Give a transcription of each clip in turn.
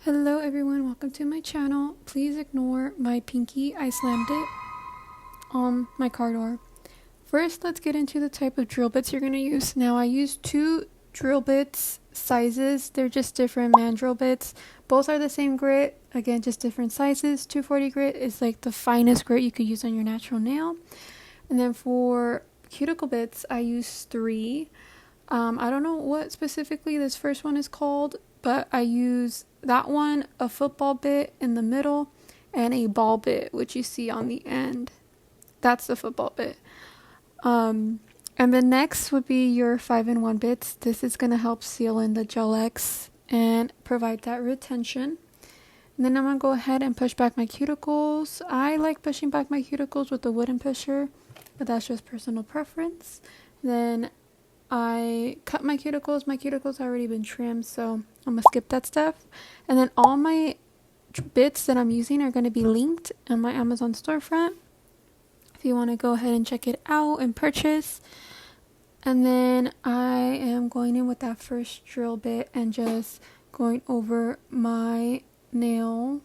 Hello everyone, welcome to my channel. Please ignore my pinky, I slammed it on my car door. First, let's get into the type of drill bits you're going to use. Now I use two drill bits sizes, they're just different mandrel bits. Both are the same grit, again just different sizes. 240 grit is like the finest grit you could use on your natural nail. And then for cuticle bits, I use three. I don't know what specifically this first one is called, but I use that one, a football bit in the middle, and a ball bit, which you see on the end. That's the football bit. And the next would be your 5-in-1 bits. This is going to help seal in the gel X and provide that retention. And then I'm going to go ahead and push back my cuticles. I like pushing back my cuticles with the wooden pusher, but that's just personal preference. Then I cut my cuticles. My cuticles already been trimmed, so I'm gonna skip that stuff. And then all my bits that I'm using are going to be linked on my Amazon storefront if you want to go ahead and check it out and purchase. And then I am going in with that first drill bit and just going over my nail.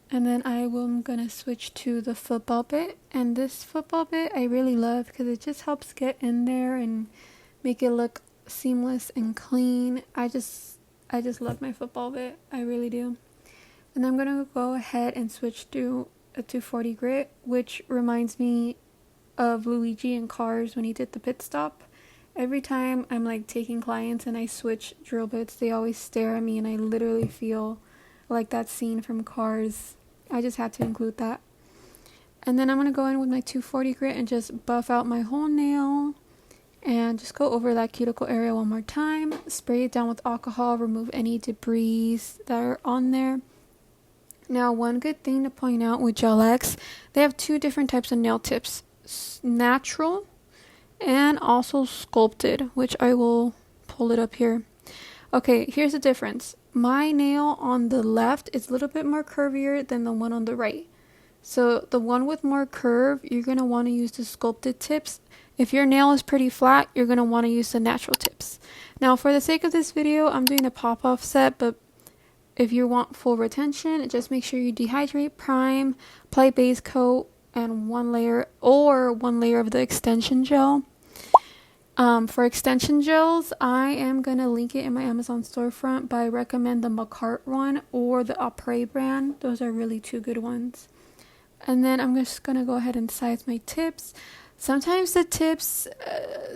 And then I'm going to switch to the football bit. And this football bit I really love because it just helps get in there and make it look seamless and clean. I just love my football bit. I really do. And I'm going to go ahead and switch to a 240 grit, which reminds me of Luigi in Cars when he did the pit stop. Every time I'm like taking clients and I switch drill bits, they always stare at me and I literally feel like that scene from Cars. I just had to include that. And then I'm going to go in with my 240 grit and just buff out my whole nail and just go over that cuticle area one more time. Spray it down with alcohol, remove any debris that are on there. Now, one good thing to point out with Gel X, they have two different types of nail tips. Natural and also sculpted, which I will pull it up here. Okay, here's the difference. My nail on the left is a little bit more curvier than the one on the right. So the one with more curve, you're going to want to use the sculpted tips. If your nail is pretty flat, you're going to want to use the natural tips. Now for the sake of this video, I'm doing a pop-off set, but if you want full retention, just make sure you dehydrate, prime, apply base coat, and one layer of the extension gel. For extension gels, I am going to link it in my Amazon storefront, but I recommend the Macart one or the Après brand. Those are really two good ones. And then I'm just going to go ahead and size my tips. Sometimes the tips,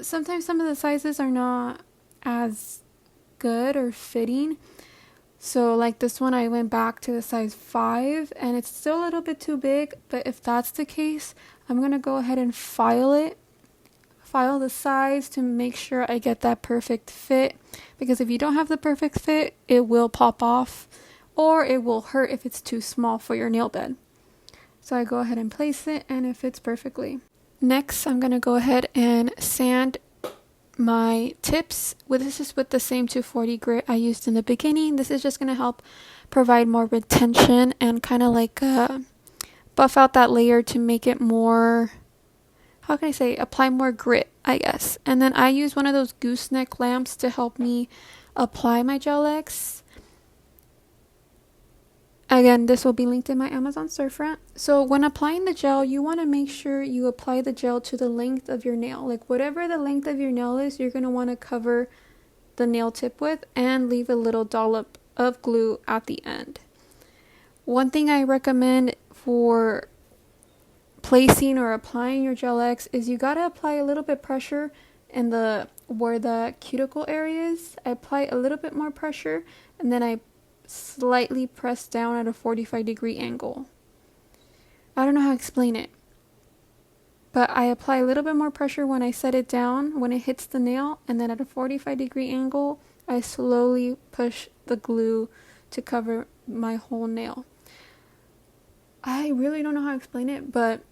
sometimes some of the sizes are not as good or fitting. So like this one, I went back to a size 5 and it's still a little bit too big. But if that's the case, I'm going to go ahead and file the size to make sure I get that perfect fit, because if you don't have the perfect fit, it will pop off or it will hurt if it's too small for your nail bed. So I go ahead and place it and it fits perfectly. Next, I'm going to go ahead and sand my tips. This is with the same 240 grit I used in the beginning. This is just going to help provide more retention and kind of like buff out that layer to make it more, how can I say, apply more grit, I guess. And then I use one of those gooseneck lamps to help me apply my Gel X. Again, this will be linked in my Amazon storefront. So when applying the gel, you want to make sure you apply the gel to the length of your nail. Like whatever the length of your nail is, you're going to want to cover the nail tip with and leave a little dollop of glue at the end. One thing I recommend for placing or applying your Gel X is you got to apply a little bit pressure in where the cuticle area is. I apply a little bit more pressure and then I slightly press down at a 45-degree angle. I don't know how to explain it, but I apply a little bit more pressure when I set it down, when it hits the nail, and then at a 45-degree angle, I slowly push the glue to cover my whole nail. I really don't know how to explain it, but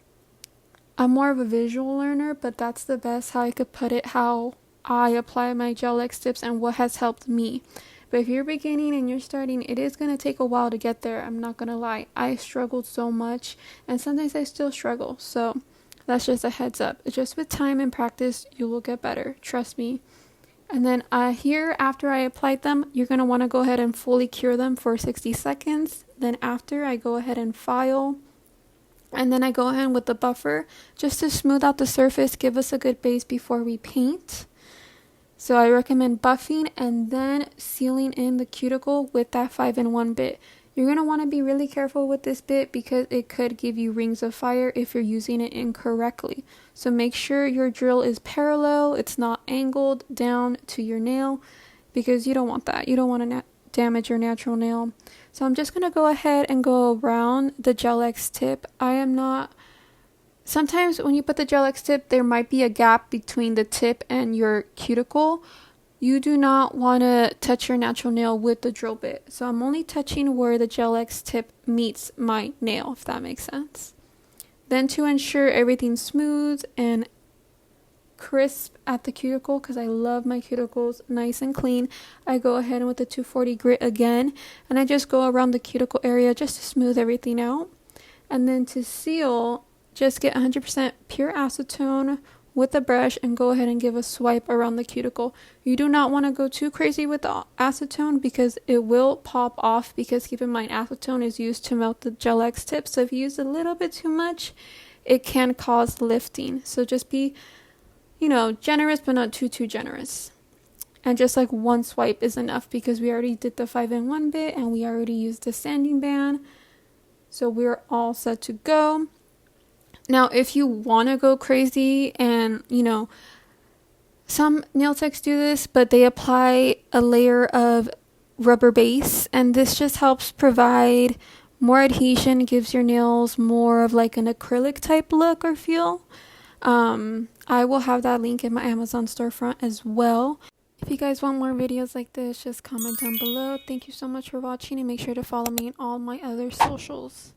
I'm more of a visual learner, but that's the best how I could put it, how I apply my Gel X tips and what has helped me. But if you're beginning and you're starting, it is going to take a while to get there. I'm not going to lie. I struggled so much and sometimes I still struggle. So that's just a heads up. Just with time and practice, you will get better. Trust me. And then here, after I applied them, you're going to want to go ahead and fully cure them for 60 seconds. Then after, I go ahead and file. And then I go ahead with the buffer just to smooth out the surface, give us a good base before we paint. So I recommend buffing and then sealing in the cuticle with that 5-in-1 bit. You're going to want to be really careful with this bit because it could give you rings of fire if you're using it incorrectly. So make sure your drill is parallel, it's not angled down to your nail, because you don't want that. You don't want to damage your natural nail. So I'm just going to go ahead and go around the Gel X tip. Sometimes when you put the Gel X tip, there might be a gap between the tip and your cuticle. You do not want to touch your natural nail with the drill bit. So I'm only touching where the Gel X tip meets my nail, if that makes sense. Then to ensure everything's smooth and crisp at the cuticle, because I love my cuticles nice and clean, I go ahead with the 240 grit again, and I just go around the cuticle area just to smooth everything out. And then to seal, just get 100% pure acetone with the brush and go ahead and give a swipe around the cuticle. You do not want to go too crazy with the acetone because it will pop off, because keep in mind acetone is used to melt the Gel X tip. So if you use a little bit too much, it can cause lifting. So just be, generous but not too generous. And just like one swipe is enough because we already did the 5-in-1 bit and we already used the sanding band. So we're all set to go. Now, if you want to go crazy and, some nail techs do this, but they apply a layer of rubber base, and this just helps provide more adhesion, gives your nails more of like an acrylic type look or feel. I will have that link in my Amazon storefront as well. If you guys want more videos like this, just comment down below. Thank you so much for watching, and make sure to follow me on all my other socials.